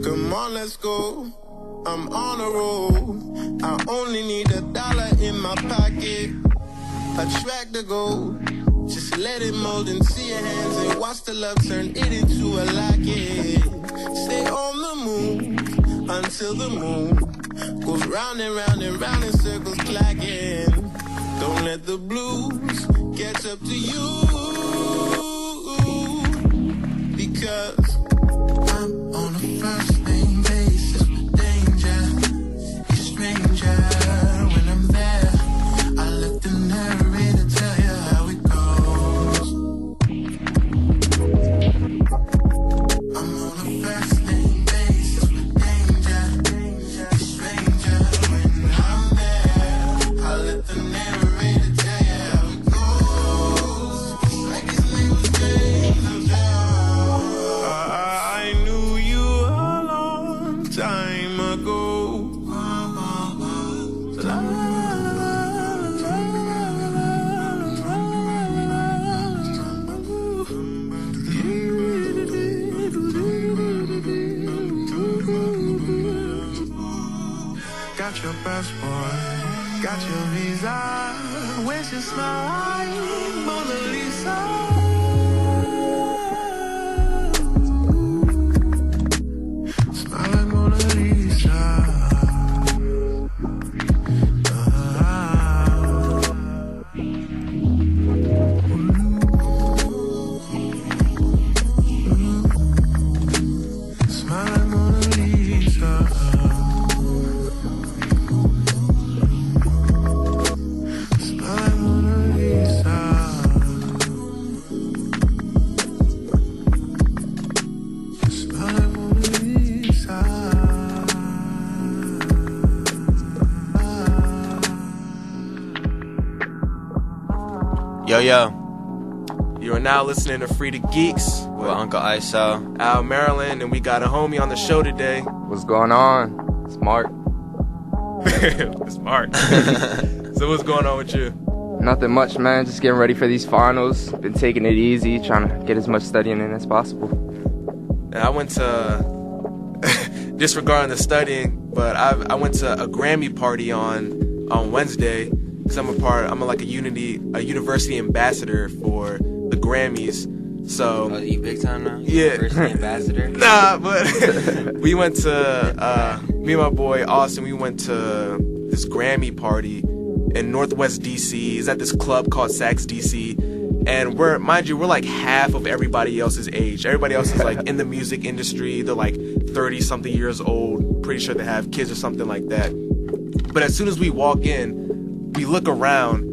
Come on, let's go. I'm on a roll. I only need $1 in my pocket. A track to go. Just let it mold and see your hands and watch the love turn it into a locket. Stay on the move until the moon goes round and round and round in circles clacking. Don't let the blues catch up to you, because I'm on a first name basis with danger. You're a stranger when I'm there. I let the narrator tell you how it goes. I'm on a first name basis with danger. You're a stranger when I'm there. I let the narrator tell you how it goes. It's like his name was James. I knew you a long time ago. Got your passport, got your visa. Where's your smile, Mona Lisa? Smile like Mona Lisa. Smile like Mona Lisa. Smile like Mona Lisa. Smile like Mona Lisa. Yo, you are now listening to Frieda Geeks with Uncle ISO, Al Maryland, and we got a homie on the show today. What's going on? Smart. Smart. So what's going on with you? Nothing much, man. Just getting ready for these finals. Been taking it easy, trying to get as much studying in as possible. And I went to, disregarding the studying, but I went to a Grammy party on Wednesday, because I'm like a university ambassador for the Grammys. So you big time now? Yeah. University ambassador? Nah, but we went to, me and my boy Austin, we went to this Grammy party in Northwest DC. It's at this club called Saks DC. And we're like half of everybody else's age. Everybody else is like in the music industry. They're like 30 something years old. Pretty sure they have kids or something like that. But as soon as we walk in, we look around,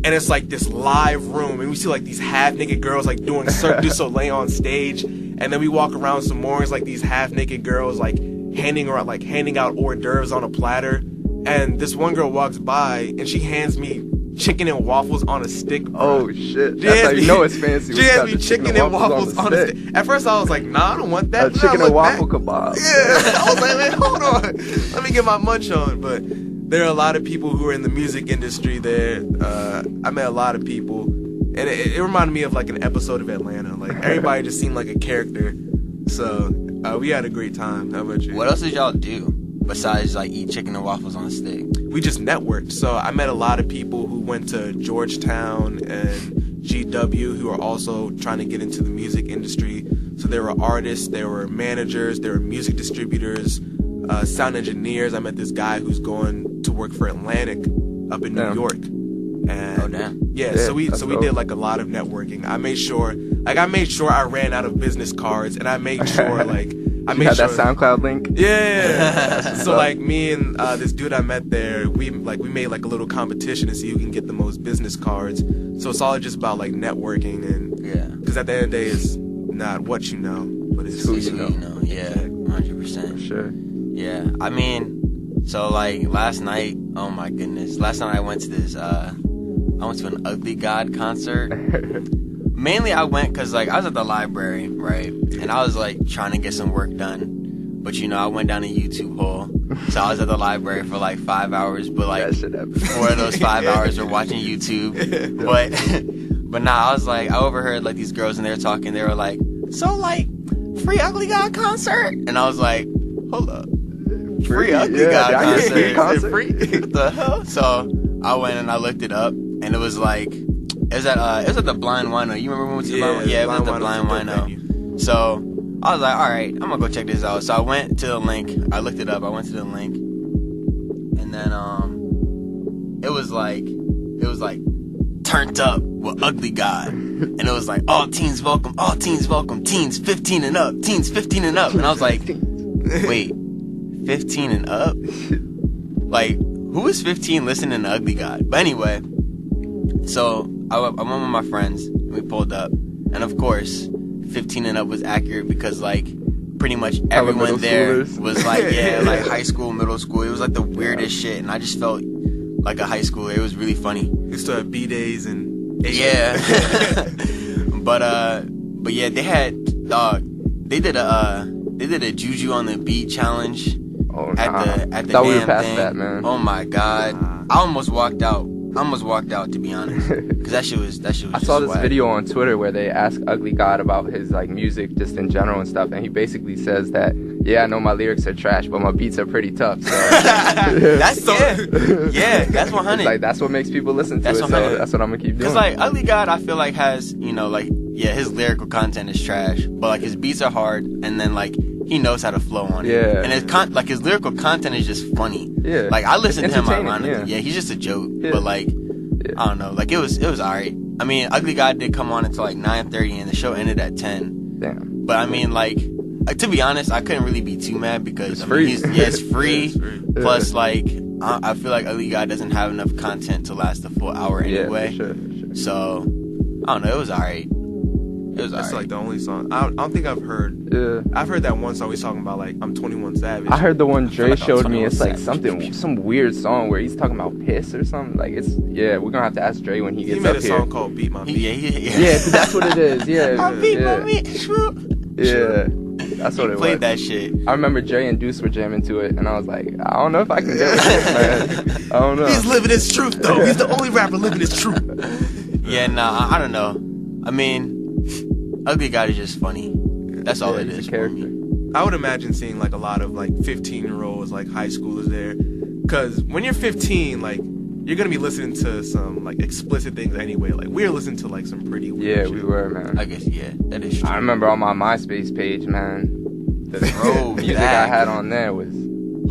and it's like this live room, and we see like these half-naked girls like doing Cirque du Soleil on stage, and then we walk around some more, it's like these half-naked girls like handing out hors d'oeuvres on a platter, and this one girl walks by, and she hands me chicken and waffles on a stick, bro. Oh shit, that's how you know it's fancy. She hands me chicken and waffles on a stick. At first I was like, nah, I don't want that. A chicken and waffle kebab. Yeah, I was like, man, hold on, let me get my munch on. But there are a lot of people who are in the music industry there. I met a lot of people, and it reminded me of like an episode of Atlanta. Like everybody just seemed like a character. So we had a great time. How about you? What else did y'all do besides like eat chicken and waffles on a stick? We just networked. So I met a lot of people who went to Georgetown and GW who are also trying to get into the music industry. So there were artists, there were managers, there were music distributors, sound engineers. I met this guy who's going to work for Atlantic up in New York. And oh damn. Yeah, so we did like a lot of networking. I made sure I ran out of business cards, and I made sure I made sure that SoundCloud link. Yeah. So like me and this dude I met there, we made like a little competition to see who can get the most business cards. So it's all just about like networking, and because at the end of the day, it's not what you know, but it's who you know. Yeah, 100%. For sure. Yeah, I mean, so like last night, oh my goodness, last night I went to an Ugly God concert. Mainly I went because like I was at the library, right? And I was like trying to get some work done. But you know, I went down a YouTube hole. So I was at the library for like 5 hours, but like 4 of those 5 hours were watching YouTube. But nah, I overheard like these girls and they were talking, they were like, so like free Ugly God concert? And I was like, hold up. Free Ugly Yeah, God I get free concert? concert. Free? What the hell? So I went and I looked it up, and it was like, it was at the Blind Wino. You remember when we went to the Blind Wino? Yeah, it was at the Blind Wino. So I was like, all right, I'm gonna go check this out. So I went to the link. I looked it up. I went to the link, and then it was like turned up with Ugly God, and it was like all teens welcome, teens 15 and up, teens 15 and up, and I was like, wait, 15 and up? Like, who is 15 listening to Ugly God? But anyway, so I went with my friends, and we pulled up, and of course, 15 and up was accurate because like pretty much everyone there was like, yeah, like high school, middle school. It was like the weirdest shit, and I just felt like a high schooler. It was really funny. We still have B-days and yeah. but yeah, they did a Juju on the Beat challenge at the thought damn we were past thing. that, man. Oh my god, I almost walked out. To be honest, because that shit was. I saw this video on Twitter where they ask Ugly God about his like music just in general and stuff, and he basically says that, yeah, I know my lyrics are trash, but my beats are pretty tough. So. That's that's 100. Like that's what makes people listen to it. So that's what I'm gonna keep doing. Because like Ugly God, I feel like has like his lyrical content is trash, but like his beats are hard, and then like he knows how to flow on it. Yeah. And his lyrical content is just funny. Yeah. Like I listen to him ironically. Yeah. He's just a joke. Yeah. But like I don't know. Like it was alright. I mean, Ugly God did come on until like 9:30, and the show ended at 10. Damn. But I mean, like to be honest, I couldn't really be too mad because it's free. It's free. It's free. Plus, like I feel like Ugly God doesn't have enough content to last a full hour anyway. Yeah, for sure. So I don't know. It was alright. That's like the only song. I don't think I've heard. Yeah. I've heard that one song he's talking about, like, I'm 21 Savage. I heard the one Dre like showed me. 21 It's like Savage. some weird song where he's talking about piss or something. Like it's we're gonna have to ask Dre when he gets He made up a here. song called Beat My Beat. Yeah. That's what it is. Yeah. I beat yeah. my meat. Yeah. That's what it was. Played that shit. I remember Dre and Deuce were jamming to it, and I was like, I don't know if I can get with this, man. I don't know. He's living his truth, though. He's the only rapper living his truth. Yeah, nah, I don't know. I mean, Ugly God is just funny. That's all it he's is a for character. me. I would imagine seeing like a lot of like 15-year-olds, like high schoolers there, because when you're 15, like you're gonna be listening to some like explicit things anyway. Like we were listening to like some pretty weird Yeah, shit. we were, man. I guess, yeah, that is true. I remember on my MySpace page, man. The Throwback. music I had on there was.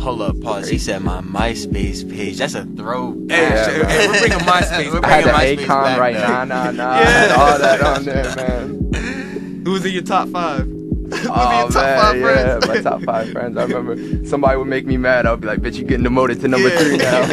Hold up, pause. He said my MySpace page. That's a throwback. Hey, Yeah, shit, man. hey, we're bringing MySpace. We're I had bringing the MySpace Akon back, right, though. nah. I had all that on there, man. Who's in your top 5? Oh, top 5 man, friends? my top 5 friends. I remember somebody would make me mad. I'd be like, bitch, you getting demoted to number 3 now.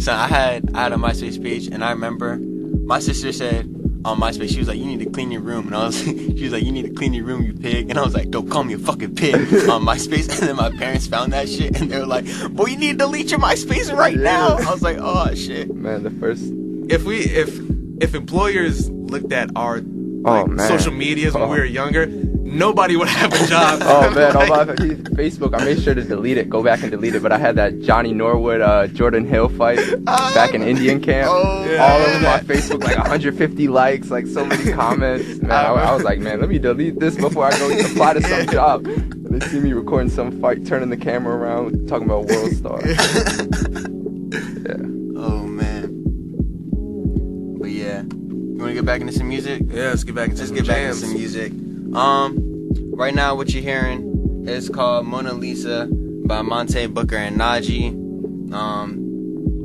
So I had a MySpace page, and I remember my sister said on MySpace, she was like, you need to clean your room. And she was like, you need to clean your room, you pig. And I was like, don't call me a fucking pig on MySpace. And then my parents found that shit, and they were like, boy, you need to delete your MySpace right now. I was like, oh shit. Man, the first. If employers looked at our Man. social medias when we were younger, nobody would have a job. Oh man, Like, on my Facebook, I made sure to delete it, go back and delete it. But I had that Johnny Norwood, Jordan Hill fight back in Indian camp. Oh, all over my Facebook, like 150 likes, like so many comments. Man, I was like, man, let me delete this before I go apply to some job. And they see me recording some fight, turning the camera around, talking about World Star. Yeah. Oh man. But yeah, you want to get back into some music? Yeah, let's get back into some jams. Back into some music. Right now what you're hearing is called Mona Lisa by Monte Booker and Najee.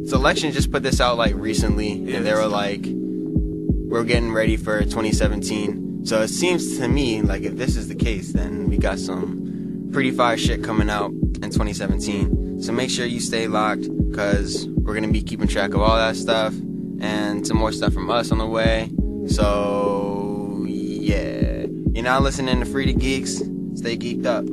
Selection just put this out like recently, and they were like, we're getting ready for 2017. So it seems to me like if this is the case, then we got some pretty fire shit coming out in 2017. So make sure you stay locked, because we're going to be keeping track of all that stuff and some more stuff from us on the way. So yeah, you're now listening to Frieda Geeks. Stay geeked up.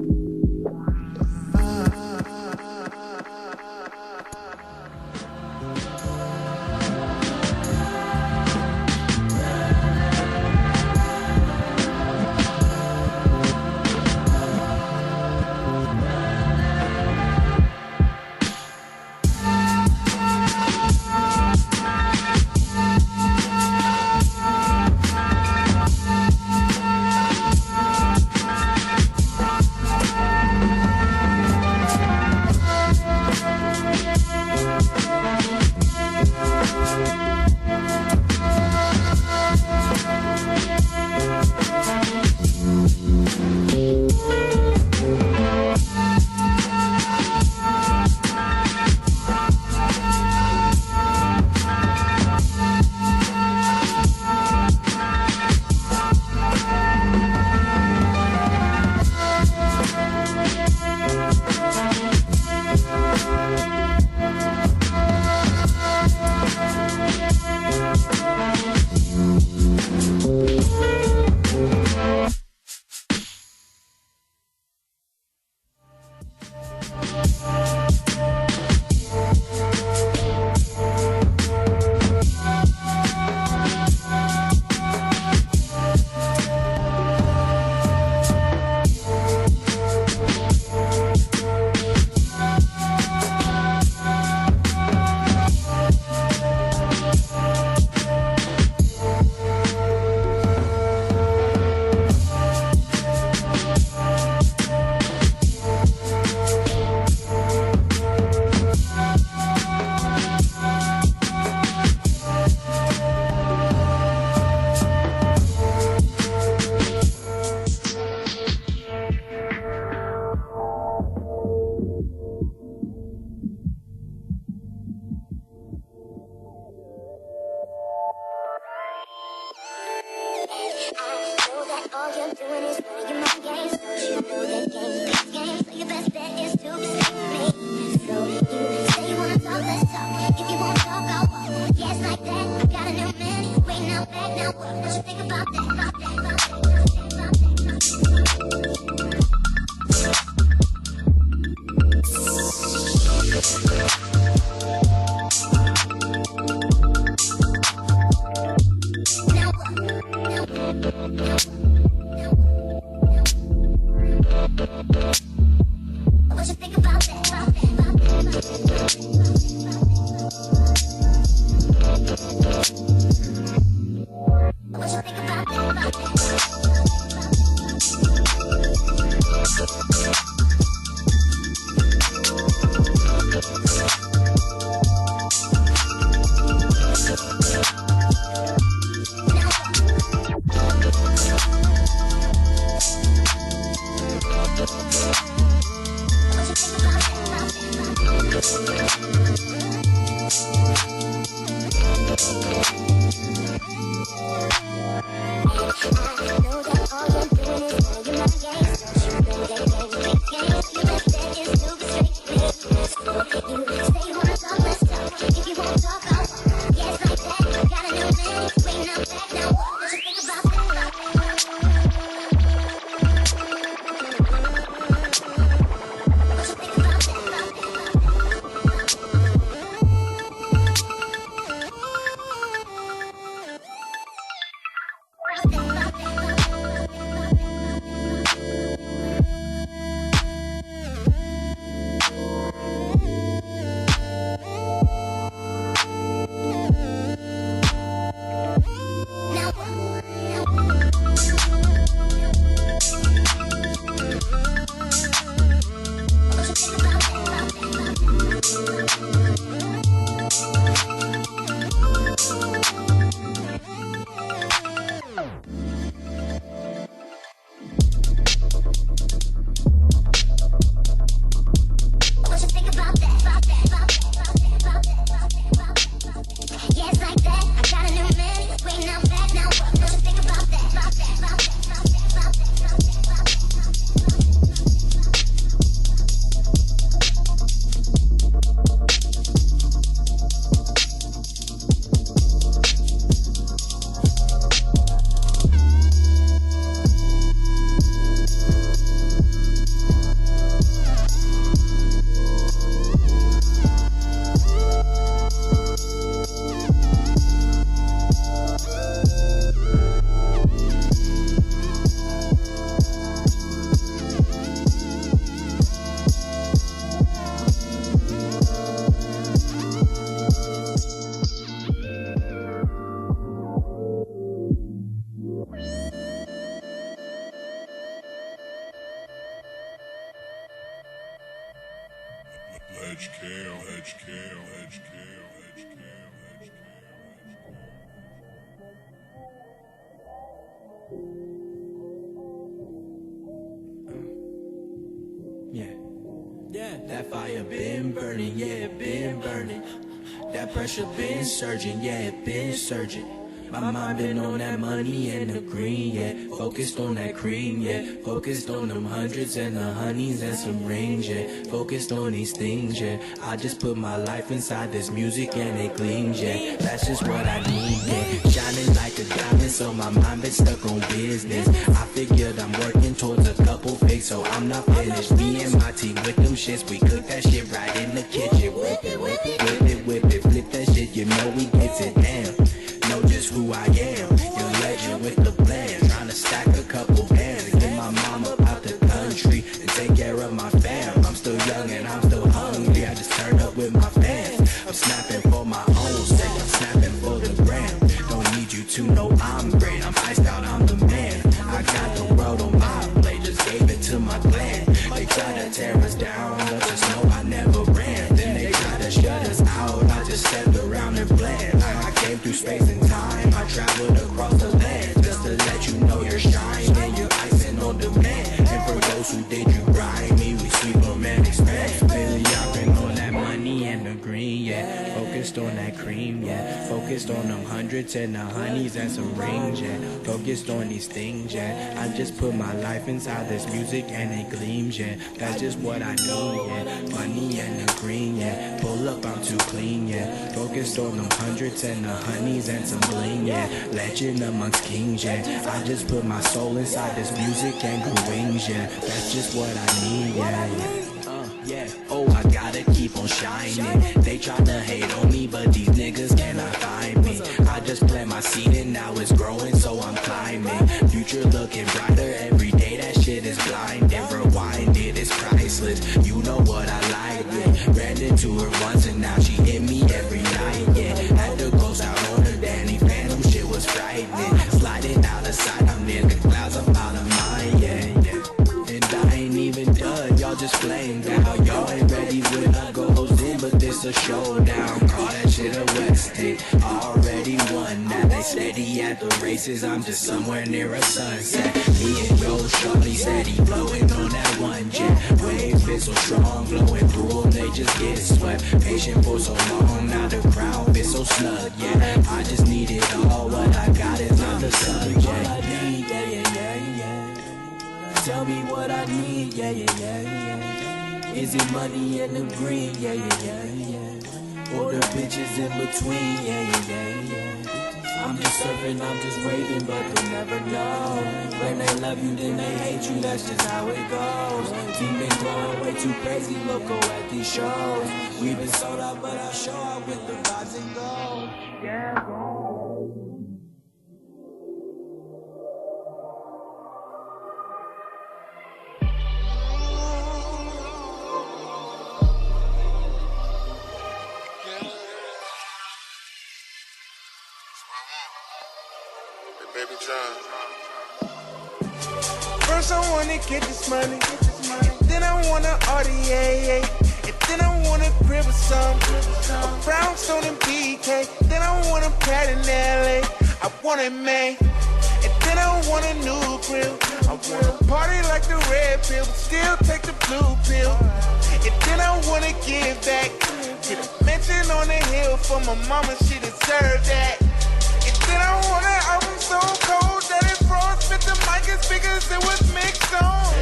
That fire been burning, yeah, it been burning. That pressure been surging, yeah, it been surging. My mind been on that money and the green, yeah. Focused on that cream, yeah. Focused on them hundreds and the honeys and some rings, yeah. Focused on these things, yeah. I just put my life inside this music and it gleams, yeah. That's just what I need, yeah. Shining like a diamond, so my mind been stuck on business. I figured I'm working towards a couple figs, so I'm not finished. Me and my team with them shits, we cook that shit right in the kitchen. Whip it, whip it, whip it, whip it, flip that shit, you know we gets it down. Know just who I am, your legend with the plan. Trying to stack a couple bands and get my mama out the country and take care of my fam. I'm still young and I'm still hungry, I just turn up with my fans. I'm snapping for my own sake, I'm snapping for the gram. Don't need you to know I'm great, I'm iced out, I'm the man. I got the world on my plate, just gave it to my clan. They try to tear us down, but just know I never ran. Then they try to shut us out, I just stepped around and planned. I came through space and time, I traveled across the land just to let you know you're shining, you're icing on demand. And for those who did you grind me, we sweep them and expand. Really, I've been on that money and the green, yeah. Focused on that cream, yeah. Focused on them hundreds and the honeys and some rings, yeah. Focused on these things, yeah. I just put my life inside this music and it gleams, yeah. That's just what I need, yeah. Money and the green, yeah. Pull up, I'm too clean, yeah. Focused on them hundreds and the honeys and some bling, yeah. Legend amongst kings, yeah. I just put my soul inside this music and grew wings, yeah. That's just what I need, yeah. Yeah, oh, I gotta keep on shining. They tryna hate on me, but these niggas cannot find me. I just plant my seed and now it's growing, so I'm climbing. Future looking brighter every day, that shit is blind. And rewind it, it's priceless. You know what I like, yeah. Ran into her once and now she hit me every night, yeah. Had to ghost out on her Danny Phantom, shit was frightening. Sliding out of sight, I'm in the clouds, I'm out of mind, yeah, yeah. And I ain't even done, y'all just flamed out. Y'all ain't ready when I goes in, but this a showdown. Call that shit a West hit. Already won, now they steady at the races. I'm just somewhere near a sunset. Me and yo shorty steady blowing on that one jet. been so strong, blowing through them, they just get swept. Patient for so long, now the crowd been so snug. Yeah, I just need it all. What I got is not the subject. What I need, yeah, yeah, yeah, yeah. Tell me what I need, yeah, yeah, yeah, yeah. Is it money and the green, yeah, yeah, yeah, yeah. Or the bitches in between, yeah, yeah, yeah, yeah. I'm just serving, I'm just waiting, but they never know. When they love you, then they hate you, that's just how it goes. Team been going way too crazy, loco at these shows. We've been sold out, but I show up with the vibes and go. Yeah, Baby John. First I wanna get this money, then I want a RDA, and then I want a crib or something, a brownstone in BK, then I want a pad in LA, I want it man, and then I want a new grill, I want to party like the red pill, but still take the blue pill, and then I wanna give back, get a mention on the hill for my mama, she deserved that. Then I want an album so cold that it froze, fit the mic as big as it was mixed on.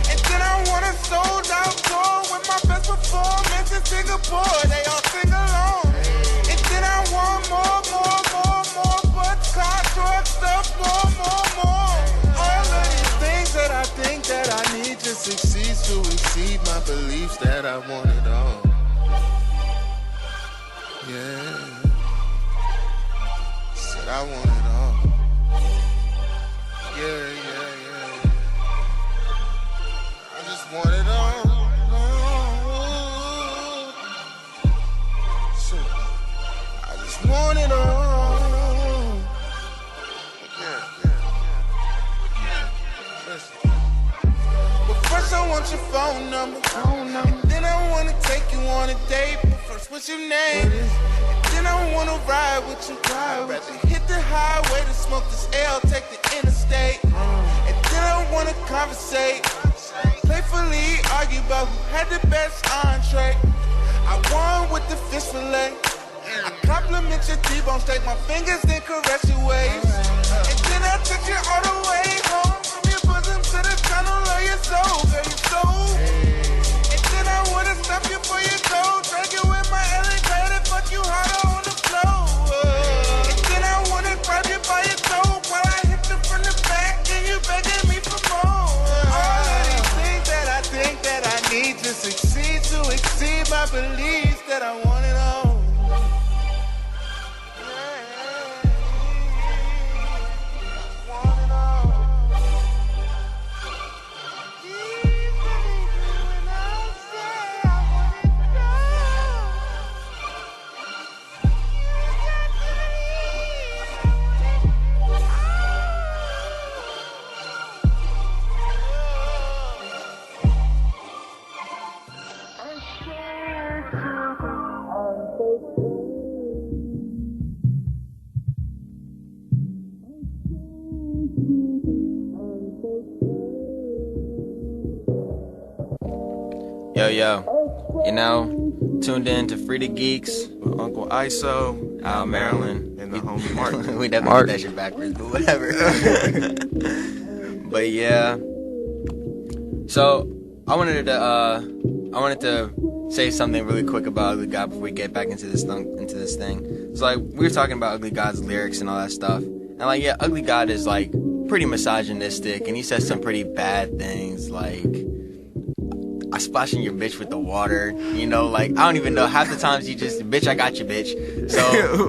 And then I want a sold out tour with my best performance in Singapore, they all sing along. And then I want more, butts, car, truck stuff, more. All of these things that I think that I need to succeed to exceed my beliefs that I want it all. Yeah. I want it all. Yeah. I just want it all. So, I just want it all. Yeah. Listen. But first I want your phone number. And then I want to take you on a date. But first, what's your name? Then I wanna ride with you. I'd rather hit the highway to smoke this L, take the interstate. And then I wanna conversate, playfully argue about who had the best entree. I won with the fish fillet. I compliment your T-bone steak, my fingers then caress your waist. And then I took you all the way home, from your bosom to the tunnel of your soul, girl, your soul. And then I wanna stop you for your gold, drag you in my elevator, fuck you harder on the floor. And then I wanna grab you by your throat while I hit you from the back and you begging me for more. All of these things that I think that I need to succeed, to exceed my beliefs that I want it all. Yo, you know, tuned in to Frieda Geeks, Uncle ISO, Al Maryland, and the homie Mark. We definitely did that shit backwards, but whatever. But yeah, so I wanted to say something really quick about Ugly God before we get back into this thing. So like we were talking about Ugly God's lyrics and all that stuff, and like yeah, Ugly God is like pretty misogynistic, and he says some pretty bad things like, I splashing your bitch with the water, you know, like, I don't even know, half the times he just, bitch, I got you, bitch. So,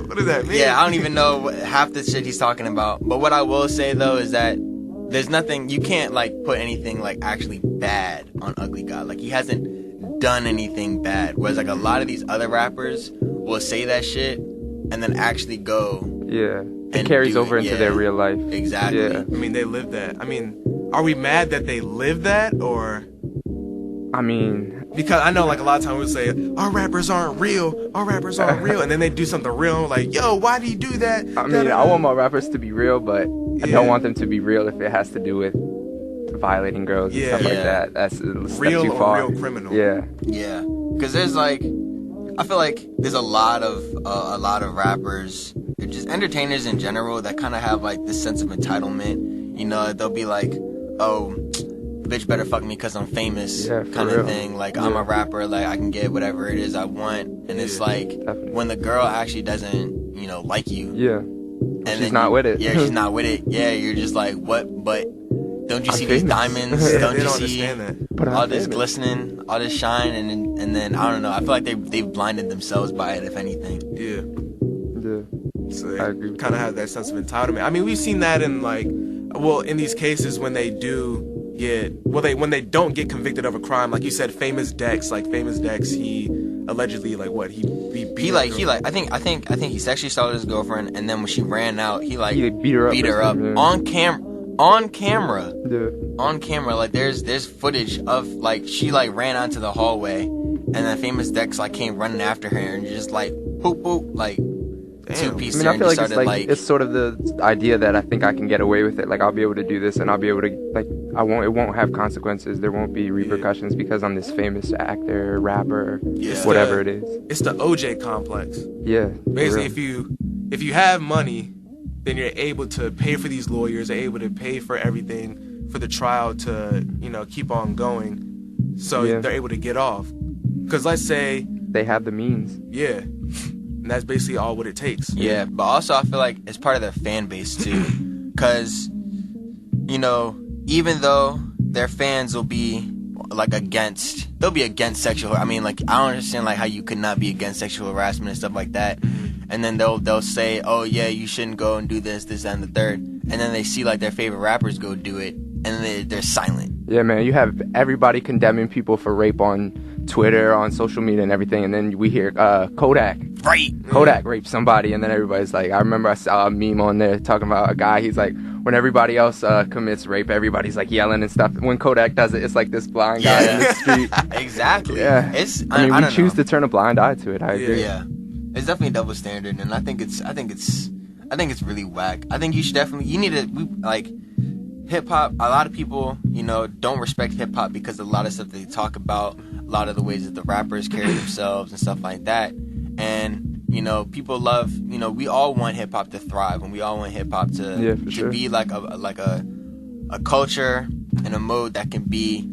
what does that mean? Yeah, I don't even know half the shit he's talking about. But what I will say, though, is that there's nothing, you can't, like, put anything, like, actually bad on Ugly God. Like, he hasn't done anything bad. Whereas, like, a lot of these other rappers will say that shit and then actually go. Yeah. It carries over into their real life. Exactly. Yeah. I mean, they live that. I mean, are we mad that they live that, or? I mean, because I know like a lot of times we'll say our rappers aren't real, and then they do something real, and we're like, yo, why do you do that? I mean, I want my rappers to be real, but I don't want them to be real if it has to do with violating girls and stuff like Yeah. that. That's a step Real too or far. real criminal. Yeah. Yeah, because there's like, I feel like there's a lot of rappers, or just entertainers in general, that kind of have like this sense of entitlement. You know, they'll be like, oh, bitch better fuck me because I'm famous, Yeah, for kind real. of thing. Like, I'm a rapper, like I can get whatever it is I want. And it's like, Definitely. when the girl actually doesn't, you know, like you, Yeah. and She's then not with it. Yeah, she's not with it. Yeah, you're just like, what? But don't you I'm see these famous. diamonds? Yeah, Don't they you don't see understand that. But I'm all this famous. glistening, all this shine? And then I don't know. I feel like they've blinded themselves by it, if anything. Yeah. Yeah. So I agree they with kind of have that sense of entitlement. I mean, we've seen that in like, well, in these cases when they do get, well, when they don't get convicted of a crime, like you said, Famous Dex, he allegedly like what he beat He her like girl. I think he sexually assaulted his girlfriend, and then when she ran out, he beat her up or something, yeah. on camera. Yeah. On camera. Like there's footage of like she like ran onto the hallway, and then Famous Dex like came running after her and just like poop like two pieces. I mean, I feel like started, it's like it's sort of the idea that I think I can get away with it. Like I'll be able to do this, and I'll be able to like it won't have consequences. There won't be repercussions because I'm this famous actor, rapper, Yeah. whatever it is. It's the OJ complex. Yeah. for Basically, real. if you have money, then you're able to pay for these lawyers, you're able to pay for everything for the trial to, you know, keep on going. So Yeah. they're able to get off. Because let's say, They have the means. yeah, and that's basically all what it takes. Yeah, but also I feel like it's part of their fan base too, because you know, even though their fans will be like they'll be against sexual. I mean, like I don't understand like how you could not be against sexual harassment and stuff like that, and then they'll say, oh yeah, you shouldn't go and do this, and the third, and then they see like their favorite rappers go do it, and they're silent. Yeah, man. You have everybody condemning people for rape on Twitter, on social media, and everything, and then we hear Kodak raped somebody, and then everybody's like, I remember I saw a meme on there talking about a guy. He's like, when everybody else commits rape, everybody's like yelling and stuff. When Kodak does it, it's like this blind guy in the street. Exactly. Yeah. I we don't choose know. to turn a blind eye to it. I agree. Yeah, it's definitely a double standard, and I think it's really whack. I think you need to hip hop. A lot of people, you know, don't respect hip hop because of a lot of stuff they talk about, a lot of the ways that the rappers carry themselves and stuff like that. And you know, people love. You know, we all want hip hop to thrive, and we all want hip hop to sure. be like a culture and a mode that can be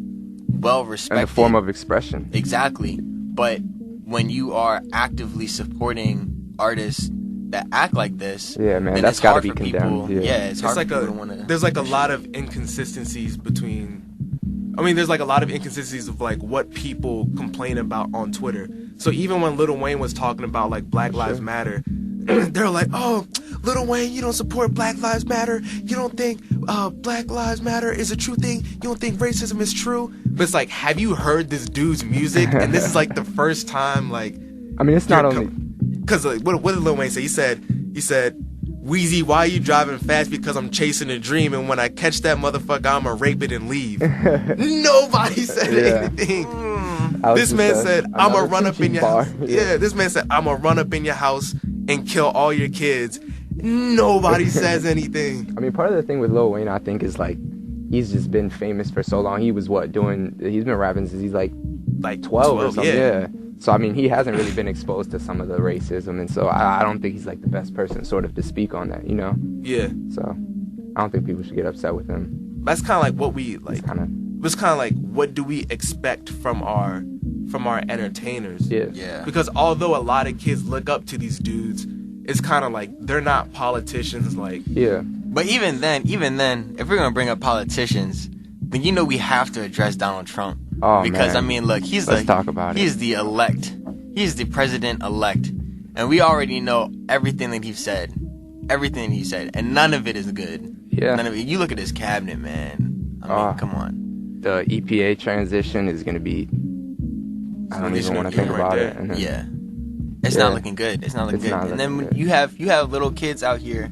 well respected. And a form of expression. Exactly. But when you are actively supporting artists that act like this, Yeah, man, then that's it's gotta hard be for condemned, people. yeah. It's hard It's like for people to want to. there's like a lot of inconsistencies between. I mean, there's like a lot of inconsistencies of like what people complain about on Twitter. So even when Lil Wayne was talking about like Black Lives Matter, they're like, "Oh, Lil Wayne, you don't support Black Lives Matter. You don't think Black Lives Matter is a true thing. You don't think racism is true." But it's like, have you heard this dude's music? And this is like the first time, like, I mean, it's not only. because like, what did Lil Wayne say? He said, "Weezy, why you driving fast? Because I'm chasing a dream, and when I catch that motherfucker, I'ma rape it and leave." Nobody said anything. This man said, "I'ma run up in your house." Yeah, this man said, "I'ma run up in your house and kill all your kids." Nobody says anything. I mean, part of the thing with Lil Wayne, I think, is like he's just been famous for so long. He was he's been rapping since he's like 12 or something. Yeah. So I mean, he hasn't really been exposed to some of the racism, and so I don't think he's like the best person sort of to speak on that, you know? Yeah, So I don't think people should get upset with him. that's kind of like what we like. Kind of. It's kind of like, what do we expect from our entertainers? Yeah. Because although a lot of kids look up to these dudes, it's kind of like they're not politicians. Like, Yeah. But even then, if we're gonna bring up politicians, then you know we have to address Donald Trump. Oh, because man. I mean, look, Let's talk about it. He's the elect. He's the president-elect, and we already know everything that he said, and none of it is good. Yeah. None of it. You look at his cabinet, man. I mean, come on. The EPA transition is going to be. I don't even want to think about it. And then, Yeah. It's Yeah. not looking good. It's not looking It's good. not And then looking when good. you have little kids out here,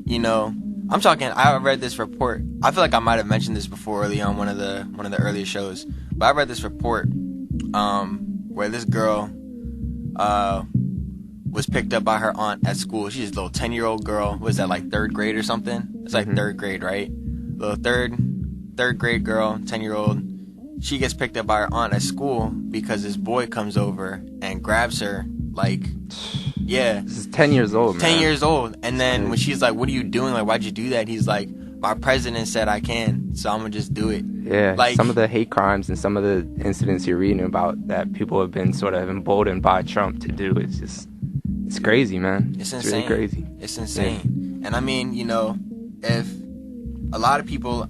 you know. I read this report. I feel like I might have mentioned this before early on one of the earlier shows. But I read this report where this girl was picked up by her aunt at school. She's a little 10-year-old girl. Was that like third grade or something? It's like third grade, right? Little third third grade girl, 10-year-old. She gets picked up by her aunt at school because this boy comes over and grabs her. Like, yeah. This is 10 years old, man. 10 years old. And then when she's like, what are you doing? Like, why'd you do that? He's like, my president said I can, so I'm going to just do it. Yeah, like, some of the hate crimes and some of the incidents you're reading about that people have been sort of emboldened by Trump to do, it's crazy, man. It's insane. Really crazy. It's insane. Yeah. And I mean, you know, if a lot of people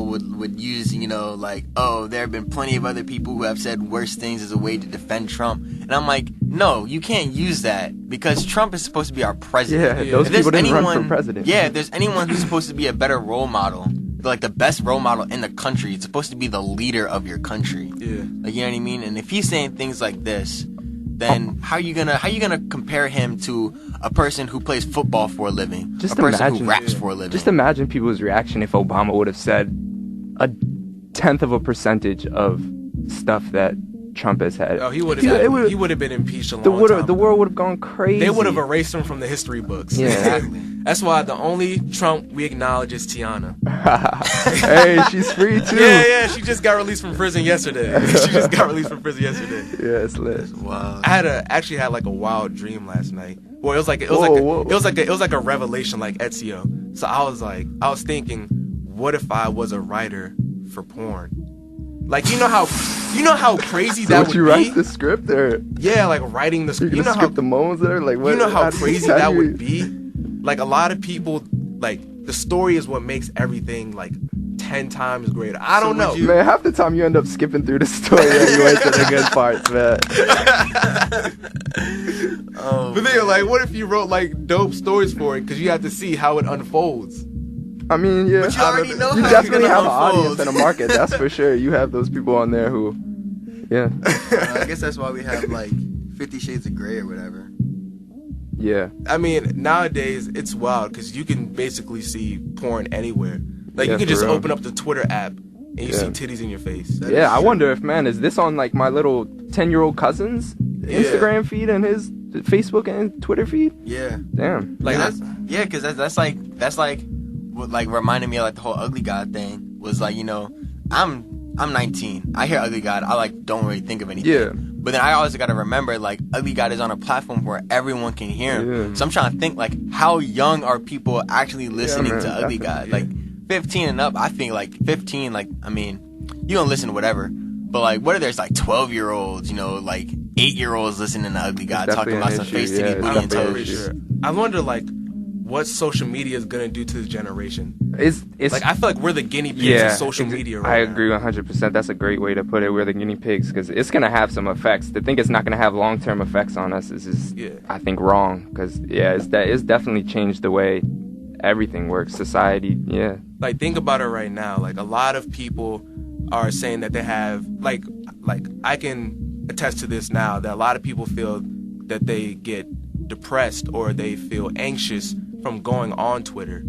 would use, you know, like, oh, there have been plenty of other people who have said worse things as a way to defend Trump. And I'm like, no, you can't use that because Trump is supposed to be our president. Yeah, those people didn't run for president. Yeah, if there's anyone who's supposed to be a better role model, like the best role model in the country, it's supposed to be the leader of your country. Yeah. Like, you know what I mean? And if he's saying things like this, then how you gonna compare him to a person who plays football for a living, a person who raps for a living? Just imagine people's reaction if Obama would have said a 10% of stuff that Trump has had. Oh, he would have been impeached a long time. The world would have gone crazy. They would have erased him from the history books. Yeah, exactly. That's why the only Trump we acknowledge is Tiana. Hey, she's free too. Yeah, she just got released from prison yesterday. Yeah, it's lit. Wow. I actually had like a wild dream last night. Well, it was like a revelation, like Ezio. So I was thinking, what if I was a writer for porn? Like, you know how crazy that would be? Would you write the script or? Yeah, like writing the script. You know script the moans there? Like, what? You know how crazy that would be? Like, a lot of people, like, the story is what makes everything, like, 10 times greater. I don't know. Man, half the time you end up skipping through the story anyway to the good parts, man. But then, like, what if you wrote, like, dope stories for it? Because you have to see how it unfolds. I mean, yeah. But you already know you how definitely have an unfolds. audience and a market, that's for sure. You have those people on there who, yeah. I guess that's why we have, like, 50 Shades of Grey or whatever. Yeah. I mean, nowadays, it's wild because you can basically see porn anywhere. Like, Yeah, you can just for real. open up the Twitter app and you see titties in your face. Yeah, I wonder if, man, is this on, like, my little 10-year-old cousin's Instagram feed and his Facebook and Twitter feed? Yeah. Damn. Like, Because that's like what, like, reminded me of, like, the whole Ugly God thing was, like, you know, I'm 19. I hear Ugly God. I, like, don't really think of anything. Yeah. But then I always got to remember, like, Ugly God is on a platform where everyone can hear him. Yeah. So I'm trying to think, like, how young are people actually listening man, to Ugly God? Like, 15 and up, I think, like, 15, like, I mean, you don't listen to whatever. But, like, what if there's, like, 12-year-olds, you know, like, 8-year-olds listening to Ugly God talking about some face titty booty and toes? I wonder, like, what social media is gonna do to this generation. It's Like, I feel like we're the guinea pigs of social media right I now. agree 100%. That's a great way to put it. We're the guinea pigs because it's going to have some effects. To think it's not going to have long-term effects on us is I think, wrong. Because, it's definitely changed the way everything works. Society, Like, think about it right now. Like, a lot of people are saying that they have, like I can attest to this now, that a lot of people feel that they get depressed or they feel anxious from going on Twitter.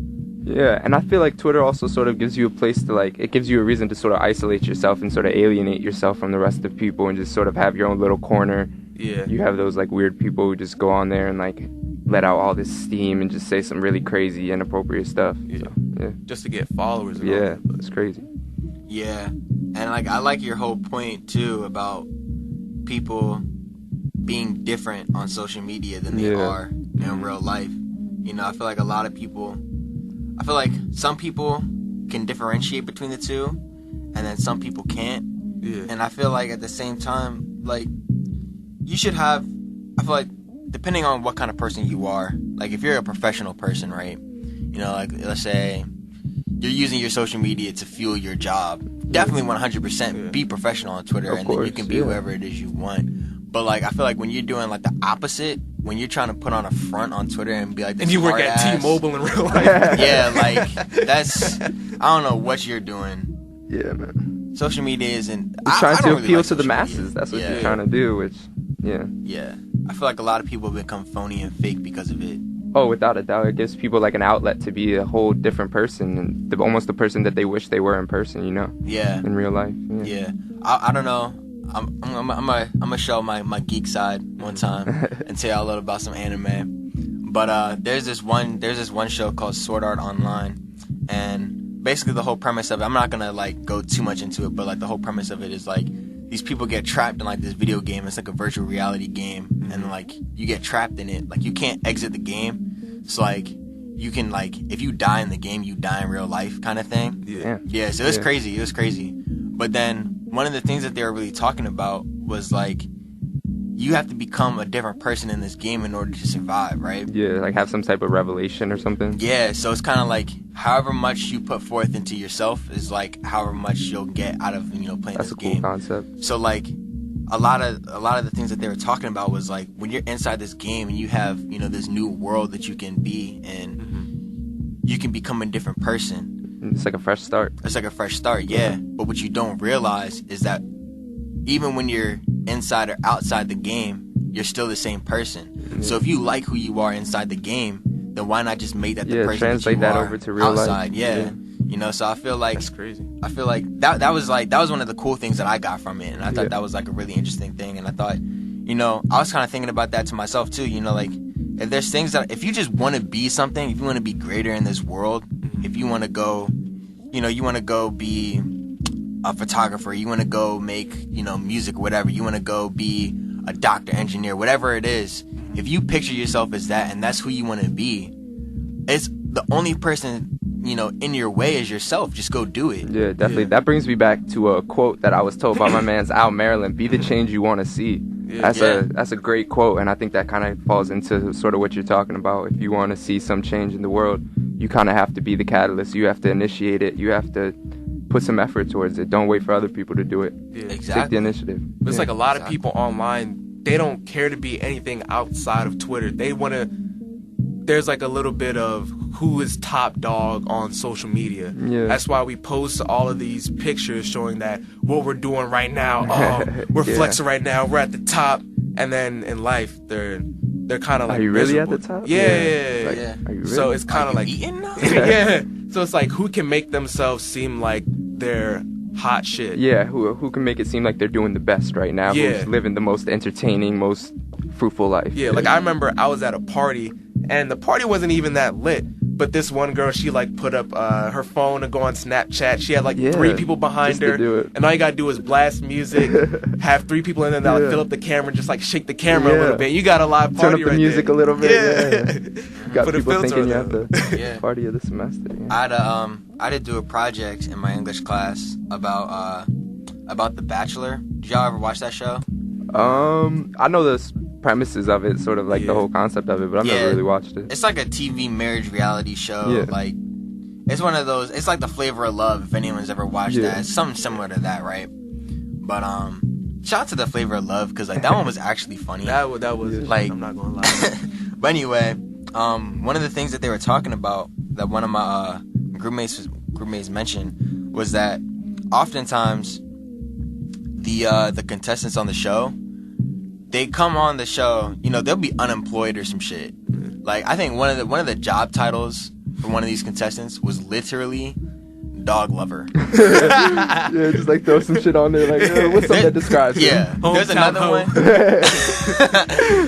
Yeah, and I feel like Twitter also sort of gives you a place to, like, it gives you a reason to sort of isolate yourself and sort of alienate yourself from the rest of people and just sort of have your own little corner. Yeah. You have those, like, weird people who just go on there and, like, let out all this steam and just say some really crazy, inappropriate stuff. Yeah. So, yeah. Just to get followers. And Yeah, all that. it's crazy. Yeah. And, like, I like your whole point, too, about people being different on social media than they are in real life. You know, I feel like some people can differentiate between the two, and then some people can't. Yeah. And I feel like at the same time, like, you should have, I feel like, depending on what kind of person you are, like, if you're a professional person, right? You know, like, let's say you're using your social media to fuel your job. Definitely 100% be professional on Twitter, Of and course, then you can be whoever it is you want. But, like, I feel like when you're doing, like, the opposite, when you're trying to put on a front on Twitter and be like, And you work at T-Mobile in real life. Yeah, like, that's, I don't know what you're doing. Yeah, man. Social media isn't, You're trying I to don't really appeal like to the social masses. media. That's what Yeah. you're trying to do, which, Yeah. I feel like a lot of people become phony and fake because of it. Oh, without a doubt. It gives people, like, an outlet to be a whole different person and almost the person that they wish they were in person, you know? Yeah. In real life. Yeah. I don't know. I'm gonna show my geek side one time and tell y'all a little about some anime. But there's this one show called Sword Art Online, and basically the whole premise of it, I'm not gonna like go too much into it, but like the whole premise of it is like these people get trapped in like this video game. It's like a virtual reality game, and like you get trapped in it. Like you can't exit the game. So like you can like if you die in the game, you die in real life kind of thing. Yeah. So it was crazy. It was crazy. But then one of the things that they were really talking about was like you have to become a different person in this game in order to survive, right? Yeah, like have some type of revelation or something. Yeah, so it's kind of like however much you put forth into yourself is like however much you'll get out of playing That's this a cool game. concept. So like a lot of the things that they were talking about was like when you're inside this game and you have this new world that you can be and you can become a different person. It's like a fresh start. It's like a fresh start, yeah. But what you don't realize is that even when you're inside or outside the game, you're still the same person. So if you like who you are inside the game, then why not just make that the person translate that you that are over to real outside? life. Yeah. So I feel like That's crazy. I feel like that was one of the cool things that I got from it, and I thought that was like a really interesting thing. And I thought, I was kind of thinking about that to myself too. Like if there's things that if you just want to be something, if you want to be greater in this world, if you want to go, you want to go be a photographer, you want to go make music, whatever, you want to go be a doctor, engineer, whatever it is. If you picture yourself as that and that's who you want to be, it's the only person in your way is yourself. Just go do it. Yeah, definitely. That brings me back to a quote that I was told by my man's Al Maryland: "Be the change you want to see." That's a great quote, and I think that kind of falls into sort of what you're talking about. If you want to see some change in the world, you kind of have to be the catalyst. You have to initiate it. You have to put some effort towards it. Don't wait for other people to do it. Exactly. Take the initiative. There's like a lot of people online, they don't care to be anything outside of Twitter. They want to, there's like a little bit of who is top dog on social media. Yeah. That's why we post all of these pictures showing that what we're doing right now, oh, we're flexing right now, we're at the top. And then in life, they're kind of like, are you really miserable. at the top? Yeah. Like, are you really? So it's kind of like, eating now? yeah. So it's like, who can make themselves seem like they're hot shit? Yeah, who can make it seem like they're doing the best right now? Yeah. Who's living the most entertaining, most fruitful life? Yeah, like I remember I was at a party, and the party wasn't even that lit. But this one girl, she like put up her phone to go on Snapchat. She had like 3 people behind just to her, do it. and all you gotta do is blast music, have 3 people in there that like fill up the camera, and just like shake the camera a little bit. You got a live Turn party up the right music there. a little bit. Yeah. You got Put a people filter thinking on you have the Yeah. party of the semester. Yeah. I had to do a project in my English class about The Bachelor. Did y'all ever watch that show? I know the premises of it, sort of like the whole concept of it, but I've never really watched it. It's like a TV marriage reality show. Yeah. Like, it's one of those. It's like The Flavor of Love. If anyone's ever watched that, it's something similar to that, right? But shout out to The Flavor of Love because like that one was actually funny. That was like, I'm not gonna lie. But anyway, one of the things that they were talking about that one of my groupmates mentioned was that oftentimes the contestants on the show, they come on the show, they'll be unemployed or some shit. Like I think one of the job titles for one of these contestants was literally dog lover. Yeah, just like throw some shit on there, like what's something that describes Yeah, him? there's another one.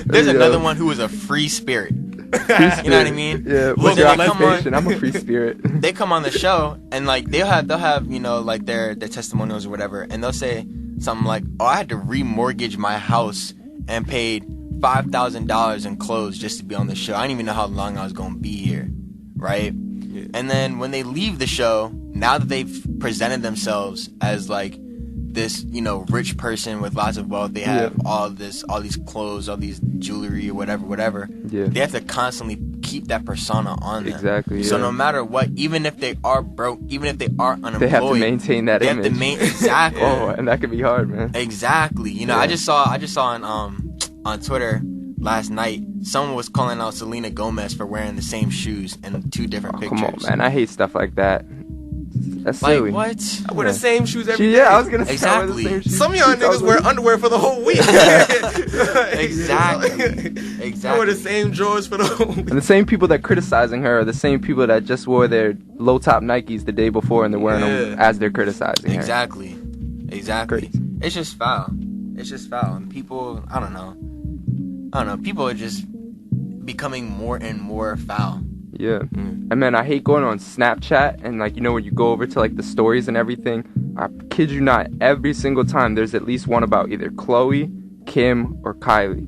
There's another one who was a free spirit. You know what I mean? Yeah, Look, what's your they come occupation? on- I'm a free spirit. They come on the show and like they'll have like their testimonials or whatever, and they'll say something like, "Oh, I had to remortgage my house and paid $5,000 in clothes just to be on the show. I didn't even know how long I was gonna be here, right?" Yeah. And then when they leave the show, now that they've presented themselves as like this, rich person with lots of wealth, they have all these clothes, all these jewelry or whatever. Yeah. They have to constantly keep that persona on them. Exactly. So yeah. no matter what, even if they are broke, even if they are unemployed, They have to maintain that they image. have to exactly. Oh, and that can be hard, man. Exactly. I just saw on Twitter last night, someone was calling out Selena Gomez for wearing the same shoes in 2 different pictures. Come on, man. I hate stuff like that. That's Like silly. what? I wear the same shoes every day. Yeah, I was gonna say Exactly. I wear the same shoes. Some of y'all niggas wear underwear for the whole week. Exactly. I wear the same drawers for the whole week. And the same people that criticizing her are the same people that just wore their low top Nikes the day before and they're wearing them as they're criticizing her. Exactly. Crazy. It's just foul. And people, I don't know. People are just becoming more and more foul. Yeah. And man, I hate going on Snapchat and like, you know, when you go over to like the stories and everything, I kid you not, every single time there's at least one about either Chloe, Kim, or Kylie.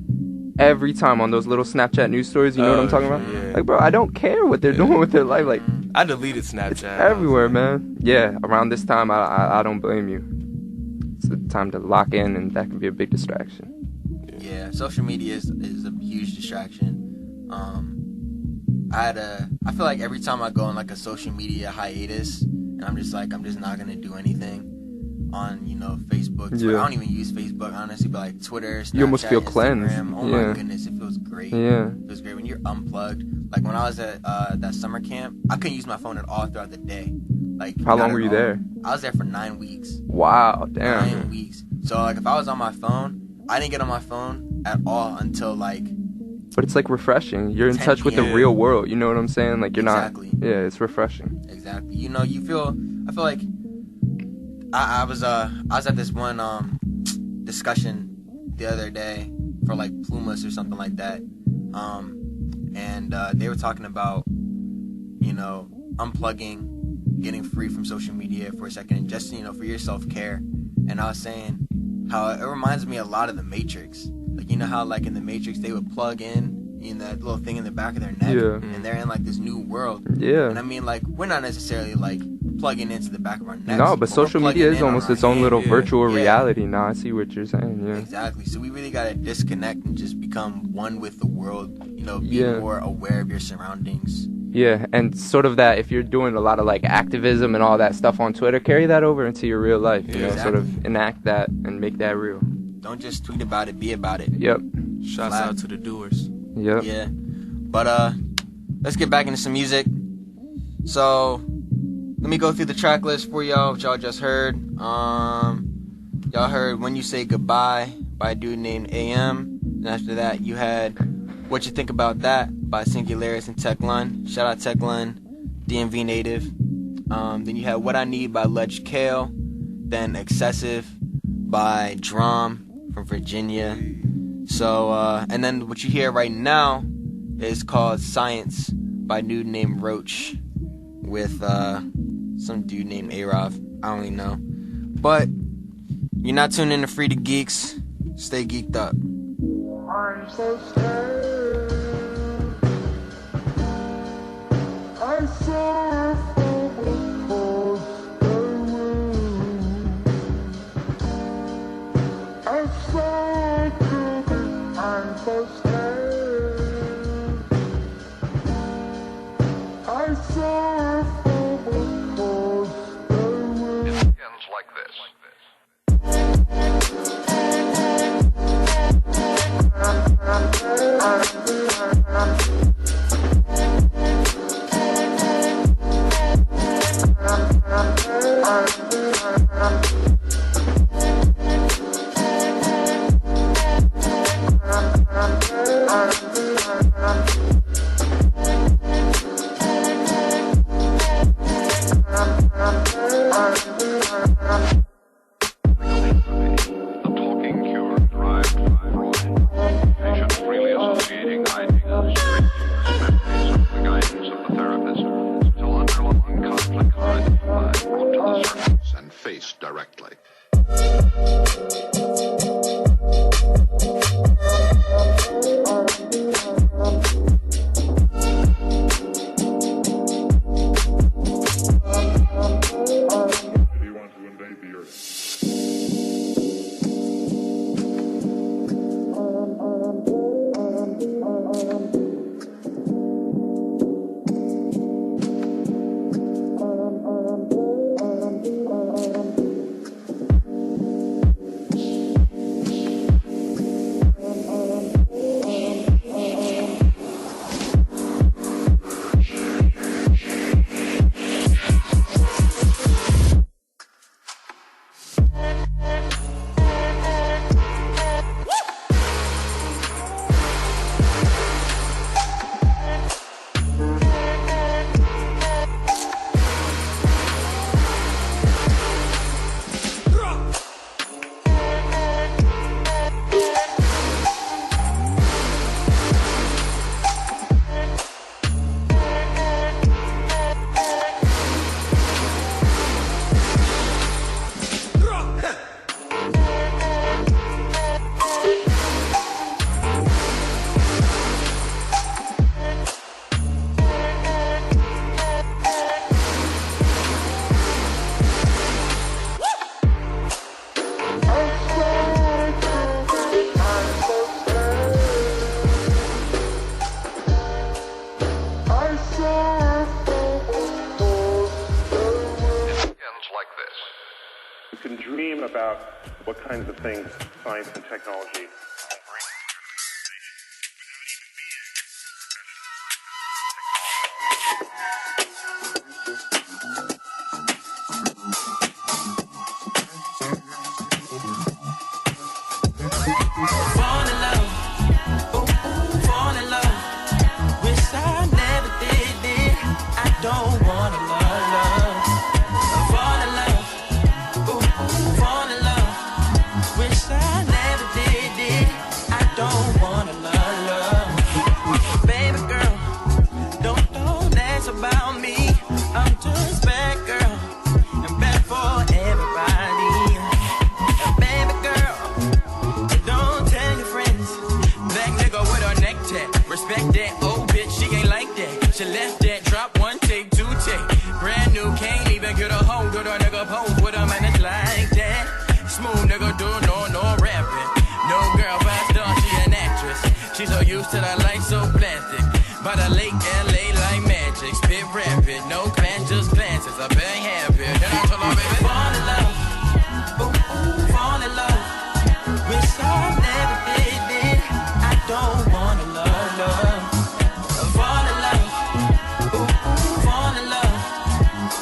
Every time on those little Snapchat news stories, you know what I'm talking about? Yeah. Like, bro, I don't care what they're doing with their life. Like, I deleted Snapchat. it's everywhere, man. Yeah, around this time, I don't blame you. It's the time to lock in, and that can be a big distraction. Yeah, social media is a huge distraction. I feel like every time I go on like a social media hiatus, and I'm just not gonna do anything on, you know, Facebook, Twitter. Yeah. I don't even use Facebook, honestly, but like Twitter, Snapchat, You almost feel Instagram. cleansed. Oh Yeah. my goodness, it feels great. Yeah. It feels great when you're unplugged. Like when I was at that summer camp, I couldn't use my phone at all throughout the day. Like, How not long at were you all. there? I was there for 9 weeks. Wow, damn. 9 weeks. So like if I was on my phone, I didn't get on my phone at all until like But it's like refreshing. You're in 10 touch with the p.m. real world. You know what I'm saying? Like, you're Exactly. not. Yeah, it's refreshing. exactly. You know, I feel like I was at this one discussion the other day for like Plumas or something like that. And they were talking about, you know, unplugging, getting free from social media for a second, and just, you know, for your self-care. And I was saying how it reminds me a lot of The Matrix. Like, you know how like in The Matrix they would plug in that little thing in the back of their neck, Yeah. and they're in like this new world. Yeah. And I mean, like, we're not necessarily like plugging into the back of our necks. No, but we're social media plugging is in on almost our its own hand. little yeah. virtual Yeah. reality. Now I see what you're saying. Yeah. Exactly. So we really gotta disconnect and just become one with the world. You know, be Yeah. more aware of your surroundings. Yeah, and sort of that, if you're doing a lot of like activism and all that stuff on Twitter, carry that over into your real life. You Yeah, know, sort of exactly. enact that and make that real. Don't just tweet about it, be about it. Yep. Shouts Flat. out to the doers. Yep. Yeah. But let's get back into some music. So let me go through the track list for y'all, which y'all just heard. Y'all heard When You Say Goodbye by a dude named AM. And after that, you had What You Think About That by Singularis and Tech Lun. Shout out Tech Lun, DMV native. Then you had What I Need by Ledge Kale. Then Excessive by Drum from Virginia. So, and then what you hear right now is called Science by a dude named Roach with some dude named A-Rov. I don't even know. But you're not tuned in to Frieda Geeks. Stay geeked up. I'm so scared. I'm so I'm kinds of things science and technology Fall in love, fall in love. Wish I never did it. I don't wanna love. Fall in love, fall in love. Wish I never did it. I don't wanna love. Baby girl, don't ask about me. I'm just bad girl, and bad for everybody. Baby girl, don't tell your friends. Black nigga with her neck tat. Respect that old bitch, she ain't like that. She left that, drop one take, two take. Brand new, can't even get a hold of the nigga pose with a man that's like that. Smooth nigga do no rapping. No girl, fast dog, she an actress. She's so used to the life so plastic. By the lake, LA like magic. Spit rapid, no class, just glances. A bang habit. Then I told her, baby, fall in love. Fall in love. Wish I never did it. I don't wanna love. Fall in love. Fall in love.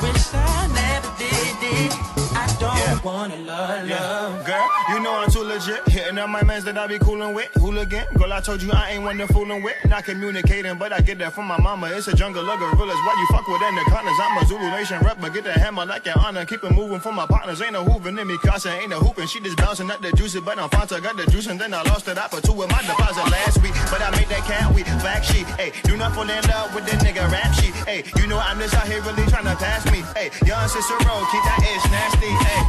Wish I never did it. I don't wanna love. Girl, you know I'm too legit. Hitting up my mans that I be coolin' with. Hooligan, girl, I told you I ain't one to foolin' with. Not communicating, but I get that from my mama. It's a jungle of gorillas. Why you fuck with anacondas? I'm a Zulu Nation rep, but get the hammer like an honor. Keep it moving for my partners. Ain't no hooping in me, Casa. Ain't no hooping. She just bouncing up the juicy, but I'm Fanta. Got the juice and then I lost it out for two with my deposit last week. But I made that cat week. Fact sheet. Hey, do not fall in love with the nigga rap sheet. Hey, you know I'm just out here really trying to pass me. Hey, young Cicero, keep that itch nasty. Hey,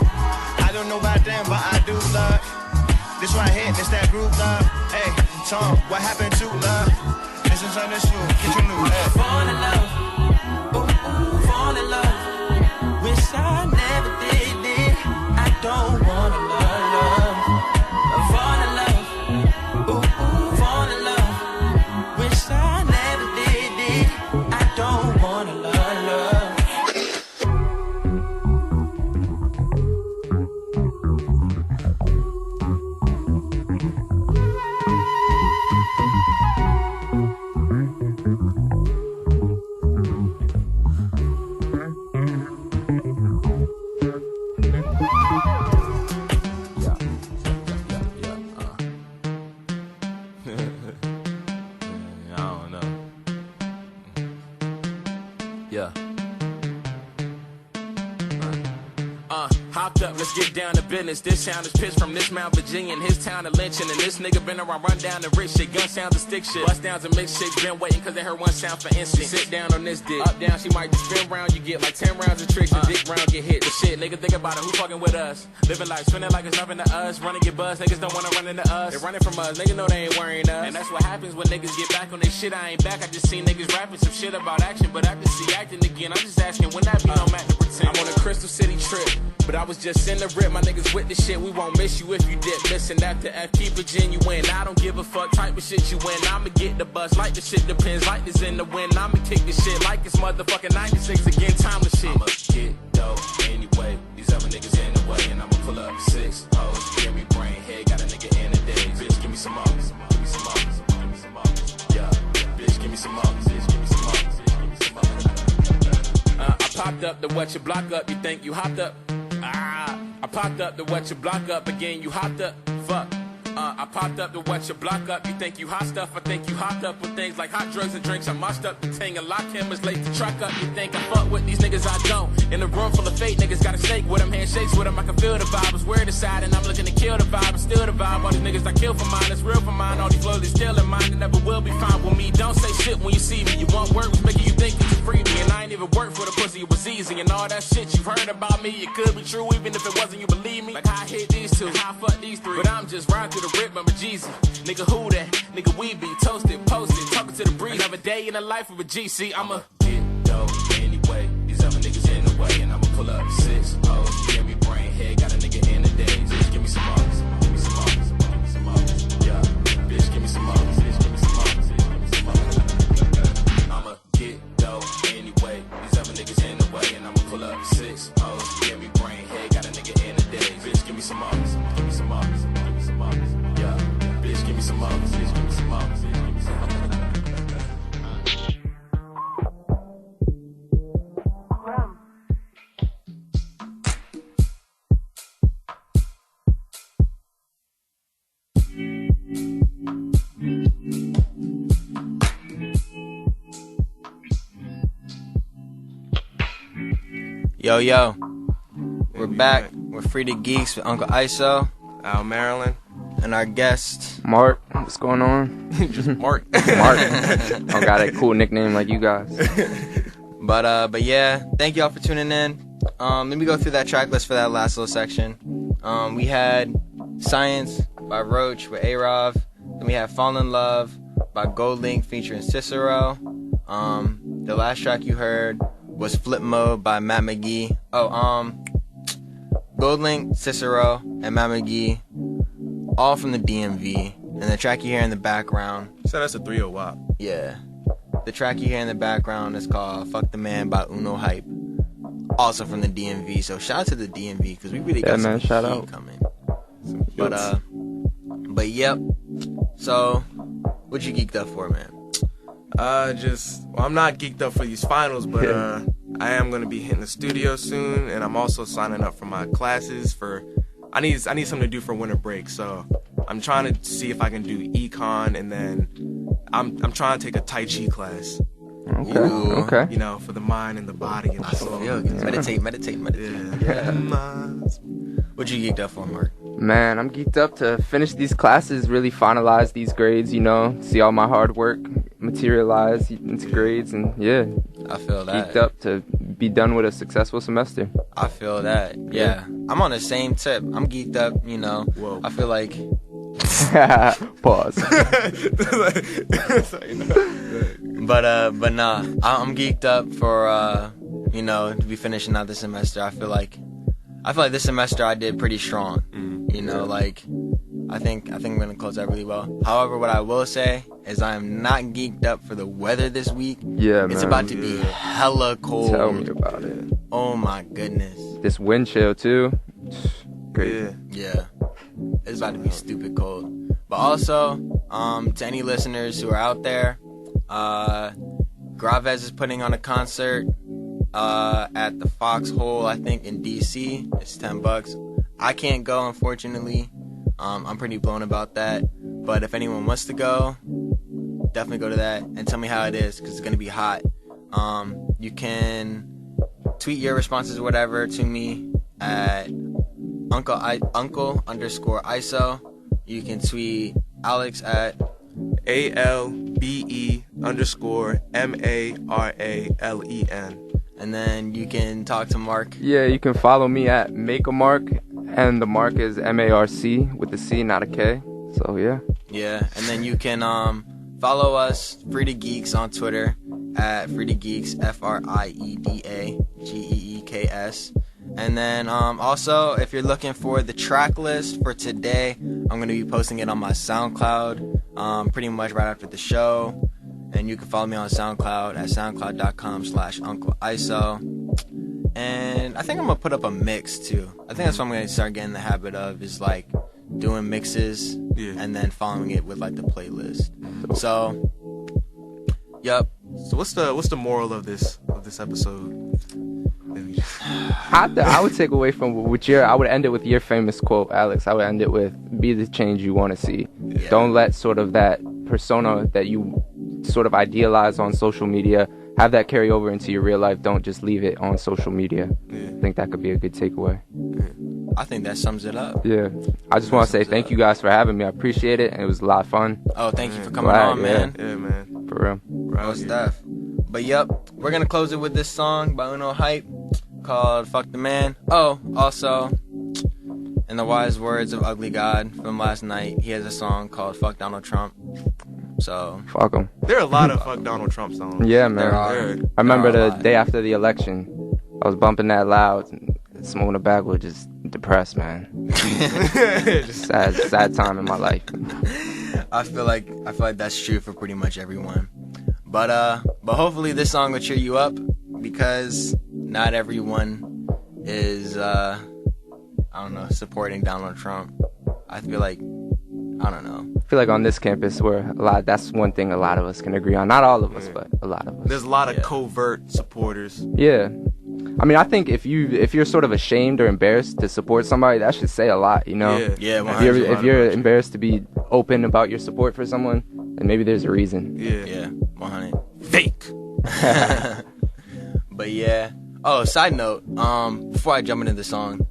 I don't know about them, but I do love. This right here, this that group love. Hey, Tom, what happened to love? This is on the shoe, get you new. Hey. Fall in love. Fall in love. Wish I never did it. I don't wanna love. Fall in love. Fall in love. Wish I never did it. I don't wanna love. Hopped up, let's get down to business. This sound is pitched from this Mount Virginia and his town of lynching. And this nigga been around run down the rich shit. Gun sounds and stick shit. Bust downs and mix shit. Been waiting cause they heard one sound for instant. Sit down on this dick. Up, down, she might just spin round. You get like 10 rounds of tricks. The dick round get hit. The shit, nigga think about it. Who fucking with us? Living life, spinning like it's nothing to us. Running get buzz. Niggas don't wanna run into us. They running from us. Niggas know they ain't worrying us. And that's what happens when niggas get back on their shit. I ain't back. I just seen niggas rapping some shit about action. But I can see acting again. I'm just asking when that be no Mac to pretend. I'm on a Crystal City trip. But I was just in the rip, my niggas with the shit. We won't miss you if you dip. Listen, after F, keep it genuine. I don't give a fuck type of shit you win. I'ma get the bus like the shit depends. Like this in the wind. I'ma kick the shit like it's motherfucking 96 again. Timeless shit. I'ma get dope anyway. These other niggas in the way. And I'ma pull up 6 hoes. Give me brain head. Got a nigga in the days. Bitch, give me some more. Give me some more. Give me some more. Yeah. Bitch, give me some more. Bitch, give me some more. Give me some more. I popped up to what you block up. You think you hopped up? I popped up to what you block up again, you hopped up, fuck. I popped up to what you block up, you think you hot stuff, I think you hopped up with things like hot drugs and drinks. I moshed up the ting and lock cameras late to truck up. You think I fuck with these niggas, I don't. In a room full of fake niggas, got a shake with them, handshakes with them, I can feel the vibe. I was weird aside and I'm looking to kill the vibe, it's still the vibe. All these niggas I kill for mine, it's real for mine. All these flows, they still in mine, it never will be fine with me. Don't say shit when you see me, you want work, was making you think that you free me. And I ain't even work for the pussy, it was easy. And all that shit you've heard about me, it could be true even if it wasn't, you believe me. Like how I hit these two, how I fuck these three. But I'm just riding through the rip, I'm a Jeezy. Nigga, who that? Nigga, we be toasted, posted, talking to the breeze. Another day in the life of a GC. I'ma get dope anyway. These other niggas in the way, and I'ma pull up 6 hoes. Give me brain head, got a nigga in the days. Bitch, give me some more. Give me some more. Give me some more. Yeah, bitch, give me some more. Bitch, give me some more. Give me some more. I'ma get dope anyway. These other niggas in the way, and I'ma pull up 6 hoes. Give me brain head, got a nigga in the days. Bitch, give me some more. Give me some more. me some more. Bitch, give me some more. Bitch, give me some more. Yo, we're back with Frieda Geeks with Uncle ISO, Al Maryland. and our guest. Mark, what's going on? Just Mark. Mark. I don't got a cool nickname like you guys. But yeah, thank y'all for tuning in. Let me go through that track list for that last little section. We had Science by Roach with A-Rov. Then we had Fall in Love by Gold Link featuring Cicero. The last track you heard was Flip Mode by Matt McGee. Gold Link, Cicero, and Matt McGee, all from the DMV. And the track you hear in the background, So that's a 3-0 WAP. yeah, the track you hear in the background is called Fuck the Man by Uno Hype, also from the DMV. So shout out to the DMV, because we really got some shout heat out. coming. But yep. So, what you geeked up for, man? I'm not geeked up for these finals, but I am gonna be hitting the studio soon, and I'm also signing up for my classes I need something to do for winter break, so I'm trying to see if I can do econ, and then I'm trying to take a Tai Chi class. Okay. You know, for the mind and the body and the soul. Meditate. Yeah. What you geeked up for, Mark? Man, I'm geeked up to finish these classes, really finalize these grades, see all my hard work materialize into grades, and yeah, I feel that. geeked up to be done with a successful semester. I feel that. Yeah. I'm on the same tip. I'm geeked up, Whoa. I feel like Pause. but nah, I'm geeked up for to be finishing out the semester. I feel like this semester I did pretty strong. I think I'm gonna close out really well. However, what I will say is I am not geeked up for the weather this week. Yeah, man. It's about to be hella cold. Tell me about it. Oh my goodness. This wind chill too. Great. Yeah. It's about to be stupid cold. But also, to any listeners who are out there, Gravez is putting on a concert at the Foxhole, I think, in DC. It's $10. I can't go, unfortunately. I'm pretty blown about that. But if anyone wants to go, definitely go to that and tell me how it is, because it's going to be hot. You can tweet your responses or whatever to me at uncle_ISO. You can tweet Alex at ALBE_MARALEN. And then you can talk to Mark. Yeah, you can follow me at Make a Mark, and the mark is MARC with a C, not a K. So yeah. Yeah, and then you can follow us, Frieda Geeks, on Twitter at Frieda Geeks, FRIEDA GEEKS. And then also, if you're looking for the track list for today, I'm going to be posting it on my SoundCloud pretty much right after the show. And you can follow me on SoundCloud at soundcloud.com/UncleISO. And I think I'm going to put up a mix too. I think that's what I'm going to start getting the habit of, is like doing mixes and then following it with like the playlist. So, yep. So what's the moral of this episode? I would take away from I would end it with your famous quote, Alex. I would end it with, be the change you want to see. Yeah. Don't let sort of that persona that you sort of idealize on social media, have that carry over into your real life. Don't just leave it on social media. I think that could be a good takeaway. I think that sums it up. Yeah. I just want to say thank you guys for having me. I appreciate it, and it was a lot of fun. Oh, thank you for coming on, man. Yeah, man. For real. Most stuff. But yep, we're going to close it with this song by Uno Hype called Fuck the Man. Oh, also, in the wise words of Ugly God from last night, he has a song called Fuck Donald Trump. So, Fuck them. There are a lot of Fuck Donald Trump songs. Yeah, man. There are. I remember There are a the lot. day after the election, I was bumping that loud, and smoking a backward, just depressed, man. sad time in my life. I feel like that's true for pretty much everyone. But hopefully this song will cheer you up, because not everyone is supporting Donald Trump. I feel like I don't know. I feel like on this campus, that's one thing a lot of us can agree on. Not all of us, but a lot of us. There's a lot of covert supporters. Yeah. I mean, I think if you're sort of ashamed or embarrassed to support somebody, that should say a lot, you know? Yeah, if you're embarrassed to be open about your support for someone, then maybe there's a reason. Yeah, 100. Fake. But yeah. Oh, side note, before I jump into the song,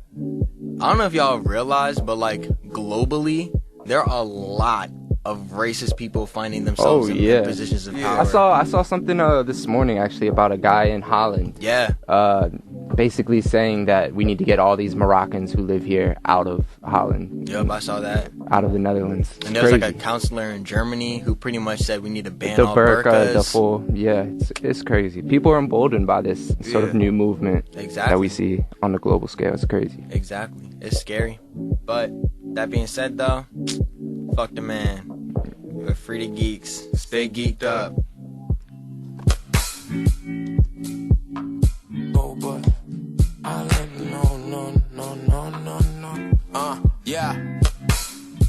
I don't know if y'all realize, but like globally, there are a lot of racist people finding themselves in positions of power. I saw something this morning actually about a guy in Holland. Yeah. Basically saying that we need to get all these Moroccans who live here out of Holland. Yep, I saw that. Out of the Netherlands. And there was like a counselor in Germany who pretty much said we need to ban all burqa, burqas. the full, it's crazy. People are emboldened by this sort of new movement that we see on the global scale. It's crazy. Exactly. It's scary. But that being said though, fuck the man. We're Frieda Geeks. Stay geeked up. Oh, but I like no. Yeah.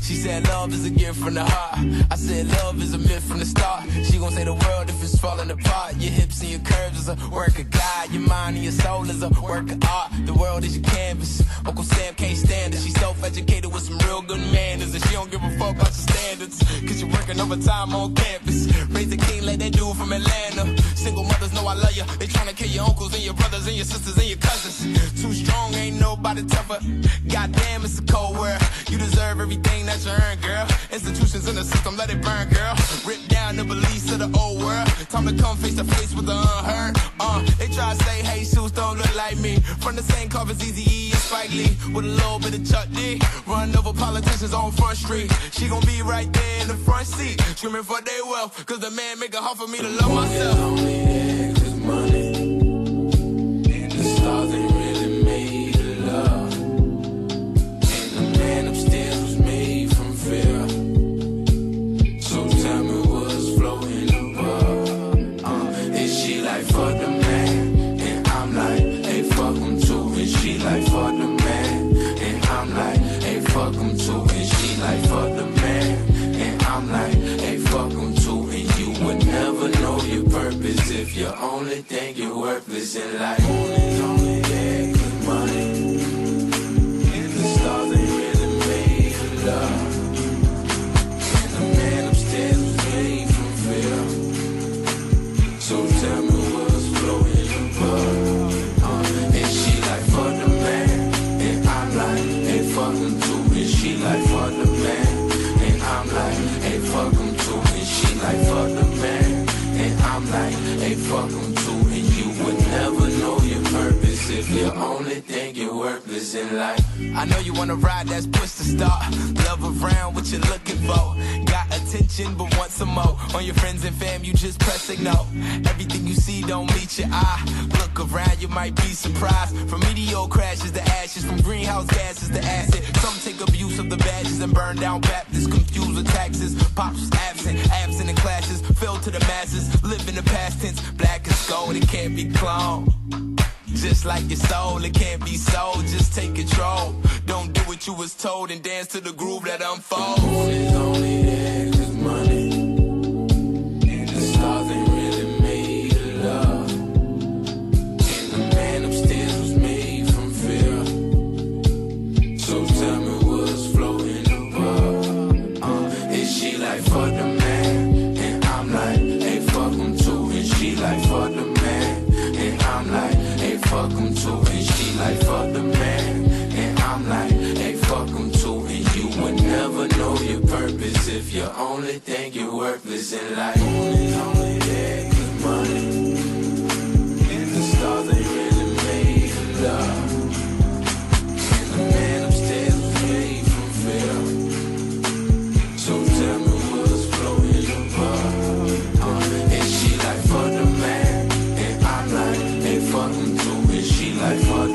She said love is a gift from the heart. I said love is a myth from the start. She gon' say the world if it's falling apart. Your hips and your curves is a work of God. Your mind and your soul is a work of art. The world is your canvas. Uncle Sam can't stand it. She's self-educated with some real good manners, and she don't give a fuck about your standards, cause you're working overtime on campus. Raise a king like that dude from Atlanta. Single mothers know I love you. They tryna kill your uncles and your brothers and your sisters and your cousins. Too strong, ain't nobody tougher. Goddamn, it's a cold world. You deserve everything that you earn, girl. Institutions in the system, let it burn, girl. Rip down the beliefs of the old world. Time to come face to face with the unheard. They try to say, hey, shoes don't look like me. From the same covers, Eazy-E and Spike Lee, with a little bit of Chuck D. Run over politicians on Front Street. She gon' be right there in the front seat, screaming for their wealth, cause the man make it hard for me to love myself. Only there 'cause money and the stars ain't really made of love. And the man upstairs was made from fear. So tell me what's floating above. Is she like fuck the man? And I'm like, hey, fuck him too. And she like fuck the man? And I'm like, hey, fuck him too. And she like fuck the man? And I'm like, hey, fuck him too. And you would never know your purpose if you only think you're worthless in life. Only there 'cause money and the stars ain't really made of love. And the man upstairs was made from fear. So tell me what's floating above. And she like fuck the man, and I'm like, hey, fuck him too. And she like fuck the man, and I'm like, hey, fuck him too. And she like fuck the man, and I'm like, hey, fuck him too. And you would never know your purpose if you only think you're worthless in life. I know you wanna ride, that's push to start. Love around what you're looking for. Got attention, but want some more. On your friends and fam, you just press ignore. Everything you see don't meet your eye. Look around, you might be surprised. From meteor crashes to ashes, from greenhouse gases to acid. Some take abuse of the badges and burn down Baptists, confused with taxes. Pops was absent in classes, fell to the masses. Live in the past tense, black as gold, it can't be cloned. Just like your soul, it can't be sold. Just take control. Don't do what you was told and dance to the groove that unfolds. It's only there 'cause money and the stars ain't really made of love. And the man upstairs was made from fear. So tell me what's floating above. Is she like fuck the man? And I'm like, hey, fuck him too. And she like fuck the man. And I'm like, hey, fuck him too. And she like fuck the man. And I'm like, hey, fuck him too. And you would never know your purpose if you only think you're worthless in life.